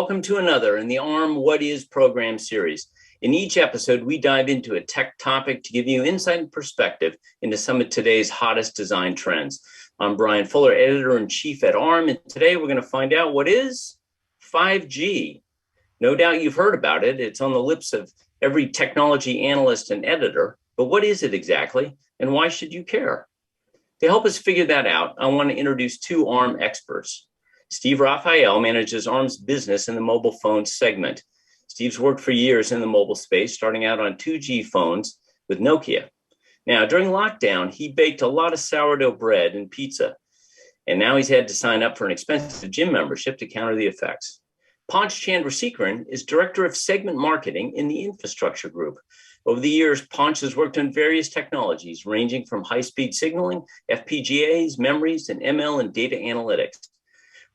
welcome to another in the ARM What Is program series. In each episode, we dive into a tech topic to give you insight and perspective into some of today's hottest design trends. I'm Brian Fuller, editor-in-chief at ARM, and today we're going to find out what is 5G. No doubt you've heard about it. It's on the lips of every technology analyst and editor, but what is it exactly, and why should you care? To help us figure that out, I want to introduce two ARM experts. Steve Raphael manages ARM's business in the mobile phone segment. Steve's worked for years in the mobile space, starting out on 2G phones with Nokia. Now, during lockdown, he baked a lot of sourdough bread and pizza, and now he's had to sign up for an expensive gym membership to counter the effects. Panch Chandrasekaran is director of segment marketing in the infrastructure group. Over the years, Panch has worked on various technologies ranging from high-speed signaling, FPGAs, memories, and ML and data analytics.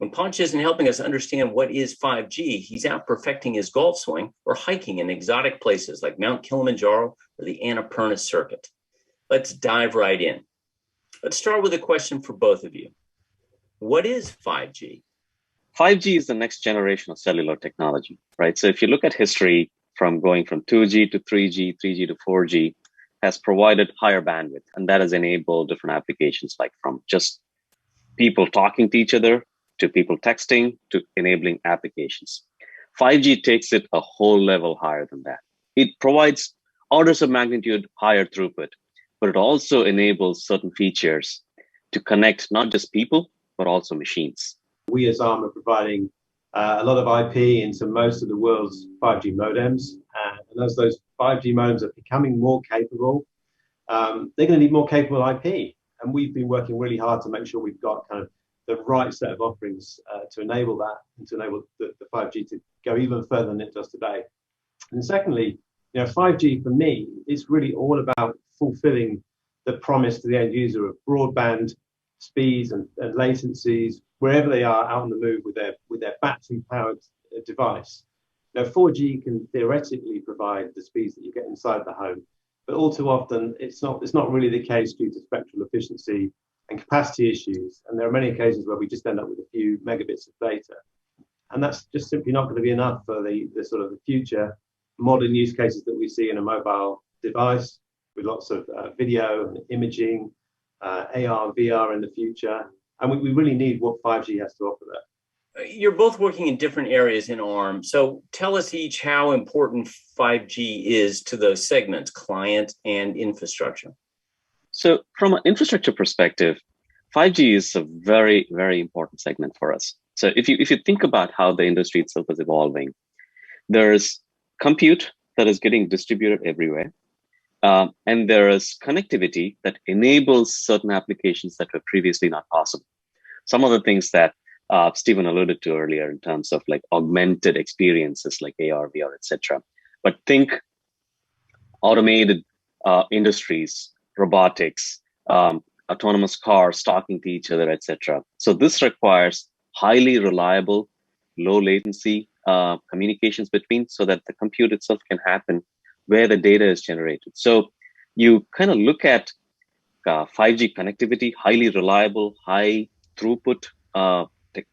When Panch isn't helping us understand what is 5G, he's out perfecting his golf swing or hiking in exotic places like Mount Kilimanjaro or the Annapurna Circuit. Let's dive right in. Let's start with a question for both of you. What is 5G? 5G is the next generation of cellular technology, right? So if you look at history from going from 2G to 3G, 3G to 4G, has provided higher bandwidth, and that has enabled different applications like from just people talking to each other to people texting, to enabling applications. 5G takes it a whole level higher than that. It provides orders of magnitude higher throughput, but it also enables certain features to connect not just people, but also machines. We as ARM are providing a lot of IP into most of the world's 5G modems. And as those 5G modems are becoming more capable, they're going to need more capable IP. And we've been working really hard to make sure we've got kind of the right set of offerings to enable that and to enable the 5G to go even further than it does today. And secondly, 5G for me is really all about fulfilling the promise to the end user of broadband speeds and latencies wherever they are out on the move with their battery-powered device. 4G can theoretically provide the speeds that you get inside the home, but all too often it's not really the case due to spectral efficiency and capacity issues. And there are many occasions where we just end up with a few megabits of data. And that's just simply not going to be enough for the sort of the future modern use cases that we see in a mobile device with lots of video and imaging, AR, VR in the future. And we really need what 5G has to offer there. You're both working in different areas in ARM. So tell us each how important 5G is to those segments, client and infrastructure. So from an infrastructure perspective, 5G is a very, very important segment for us. So if you think about how the industry itself is evolving, there's compute that is getting distributed everywhere. And there is connectivity that enables certain applications that were previously not possible. Some of the things that Stephen alluded to earlier in terms of like augmented experiences like AR, VR, etc. But think automated industries, robotics, autonomous cars talking to each other, etc. So this requires highly reliable, low latency communications between so that the compute itself can happen where the data is generated. So you kind of look at 5G connectivity, highly reliable, high throughput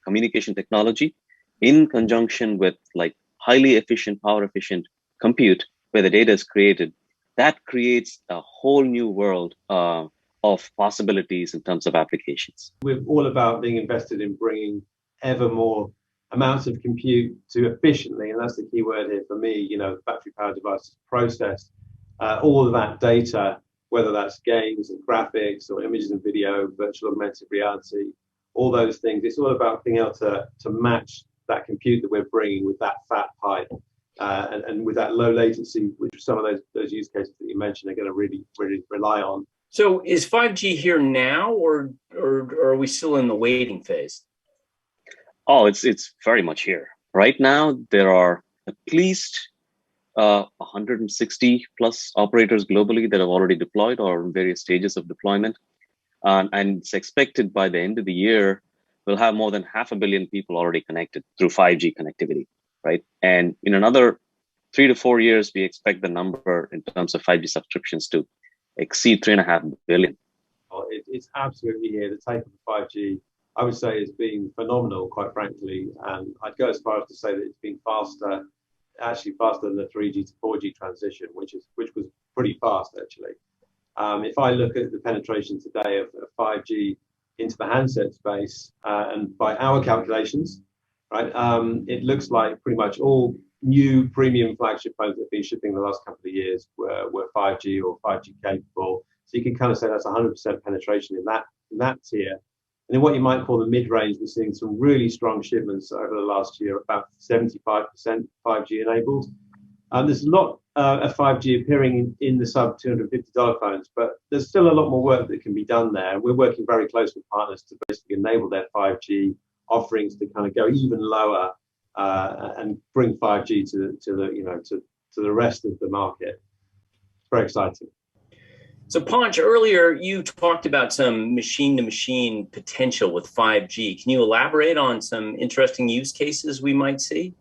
communication technology in conjunction with like highly efficient, power efficient compute where the data is created. That creates a whole new world of possibilities in terms of applications. We're all about being invested in bringing ever more amounts of compute to efficiently, and that's the key word here for me, battery powered devices process all of that data, whether that's games and graphics or images and video, virtual augmented reality, all those things. It's all about being able to match that compute that we're bringing with that fat pipe and with that low latency, which some of those use cases that you mentioned are going to really, really rely on. So is 5G here now or are we still in the waiting phase? Oh, it's very much here. Right now, there are at least 160 plus operators globally that have already deployed or in various stages of deployment. And it's expected by the end of the year, we'll have more than 500 million people already connected through 5G connectivity, right? And in another 3 to 4 years, we expect the number in terms of 5G subscriptions to exceed 3.5 billion. It's absolutely here. The take of 5G I would say it's been phenomenal, quite frankly. And I'd go as far as to say that it's been faster, actually faster than the 3G to 4G transition, which was pretty fast, actually. If I look at the penetration today of 5G into the handset space, and by our calculations, right, it looks like pretty much all new premium flagship phones that have been shipping the last couple of years were 5G or 5G capable. So you can kind of say that's 100% penetration in that tier. And then what you might call the mid-range, we're seeing some really strong shipments over the last year, about 75% 5G enabled. There's a lot of 5G appearing in the sub $250 phones, but there's still a lot more work that can be done there. We're working very close with partners to basically enable their 5G offerings to kind of go even lower and bring 5G to the rest of the market. Very exciting. So Panch, earlier you talked about some machine-to-machine potential with 5G. Can you elaborate on some interesting use cases we might see?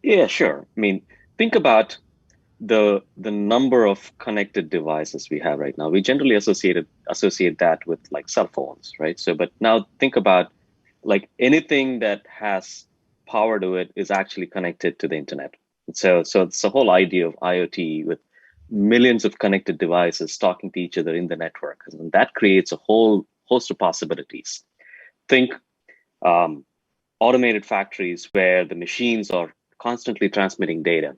Yeah, sure. I mean, think about the number of connected devices we have right now. We generally associate that with like cell phones, right? So, but now think about like anything that has power to it is actually connected to the internet. So it's the whole idea of IoT with millions of connected devices talking to each other in the network. And that creates a whole host of possibilities. Think automated factories where the machines are constantly transmitting data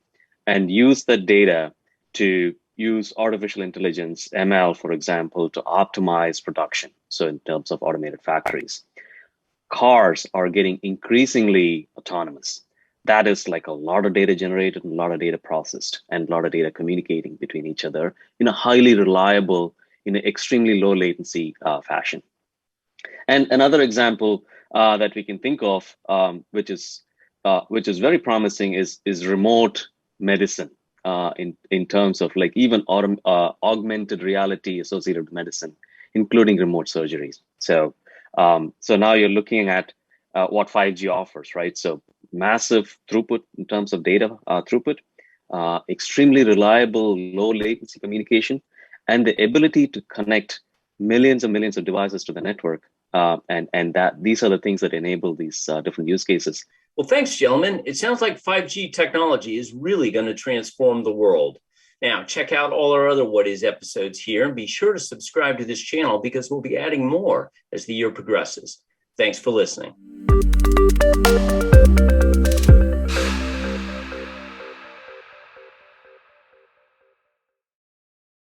and use that data to use artificial intelligence, ML, for example, to optimize production. So in terms of automated factories, cars are getting increasingly autonomous. That is like a lot of data generated and a lot of data processed and a lot of data communicating between each other in a highly reliable, in an extremely low latency fashion. And another example that we can think of, which is very promising, is remote medicine in terms of like even augmented reality associated with medicine, including remote surgeries. So now you're looking at what 5G offers, right? So massive throughput in terms of data throughput, extremely reliable, low latency communication, and the ability to connect millions and millions of devices to the network. And that these are the things that enable these different use cases. Well, thanks, gentlemen. It sounds like 5G technology is really going to transform the world. Now, check out all our other What Is episodes here and be sure to subscribe to this channel because we'll be adding more as the year progresses. Thanks for listening.